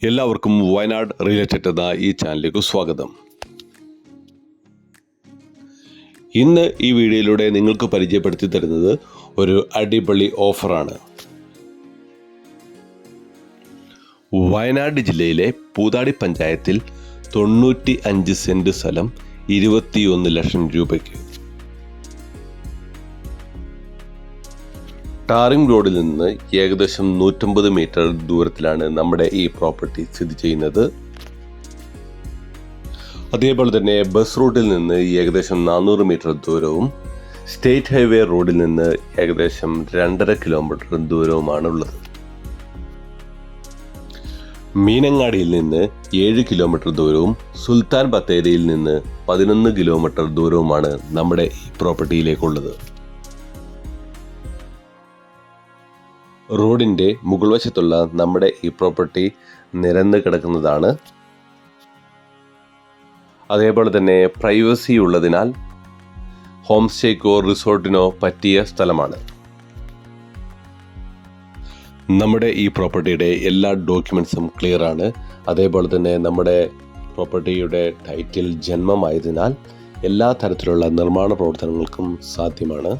എല്ലാവർക്കും Wayanad real estate എന്ന ഈ ചാനലിലേക്ക് സ്വാഗതം. ഇന്ന് ഈ വീഡിയോയിലൂടെ നിങ്ങൾക്ക് പരിചയപ്പെടുത്തി തരുന്നത് ഒരു അടിപൊളി ഓഫറാണ്. വയനാട് ജില്ലയിലെ പൂതാടി പഞ്ചായത്തിൽ 95 സെന്റ് സ്ഥലം 21 ലക്ഷം രൂപയ്ക്ക്. ടാറിംഗ് റോഡിൽ നിന്ന് ഏകദേശം 150 മീറ്റർ ദൂരത്തിലാണ് നമ്മുടെ ഈ പ്രോപ്പർട്ടി സ്ഥിതി ചെയ്യുന്നത്. അതേപോലെ തന്നെ ബസ് റൂട്ടിൽ നിന്ന് ഏകദേശം 400 മീറ്റർ ദൂരവും സ്റ്റേറ്റ് ഹൈവേ റോഡിൽ നിന്ന് ഏകദേശം 2.5 കിലോമീറ്റർ ദൂരവുമാണുള്ളത്. മീനങ്ങാടിയിൽ നിന്ന് 7 കിലോമീറ്റർ ദൂരവും സുൽത്താൻ ബത്തേരിയിൽ നിന്ന് 11 കിലോമീറ്റർ ദൂരവുമാണ് നമ്മുടെ ഈ പ്രോപ്പർട്ടിയിലേക്കുള്ളത്. റോഡിൻ്റെ മുകൾ വശത്തുള്ള നമ്മുടെ ഈ പ്രോപ്പർട്ടി നിരന്ന് കിടക്കുന്നതാണ്. അതേപോലെ തന്നെ പ്രൈവസി ഉള്ളതിനാൽ ഹോം സ്റ്റേക്കോ റിസോർട്ടിനോ പറ്റിയ സ്ഥലമാണ്. നമ്മുടെ ഈ പ്രോപ്പർട്ടിയുടെ എല്ലാ ഡോക്യുമെൻറ്റ്സും ക്ലിയർ ആണ്. അതേപോലെ തന്നെ നമ്മുടെ പ്രോപ്പർട്ടിയുടെ ടൈറ്റിൽ ജന്മമായതിനാൽ എല്ലാ തരത്തിലുള്ള നിർമ്മാണ പ്രവർത്തനങ്ങൾക്കും സാധ്യമാണ്.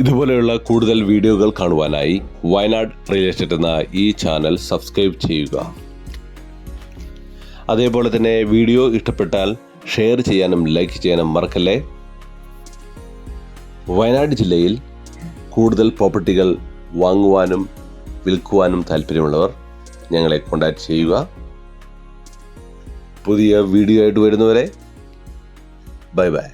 ഇതുപോലെയുള്ള കൂടുതൽ വീഡിയോകൾ കാണുവാനായി വയനാട് റിയൽ എസ്റ്റേറ്റ് എന്ന ഈ ചാനൽ സബ്സ്ക്രൈബ് ചെയ്യുക. അതേപോലെ തന്നെ വീഡിയോ ഇഷ്ടപ്പെട്ടാൽ ഷെയർ ചെയ്യാനും ലൈക്ക് ചെയ്യാനും മറക്കല്ലേ. വയനാട് ജില്ലയിൽ കൂടുതൽ പ്രോപ്പർട്ടികൾ വാങ്ങുവാനും വിൽക്കുവാനും താല്പര്യമുള്ളവർ ഞങ്ങളെ കോൺടാക്റ്റ് ചെയ്യുക. പുതിയ വീഡിയോ ആയിട്ട് വരുന്നവരെ ബൈ ബൈ.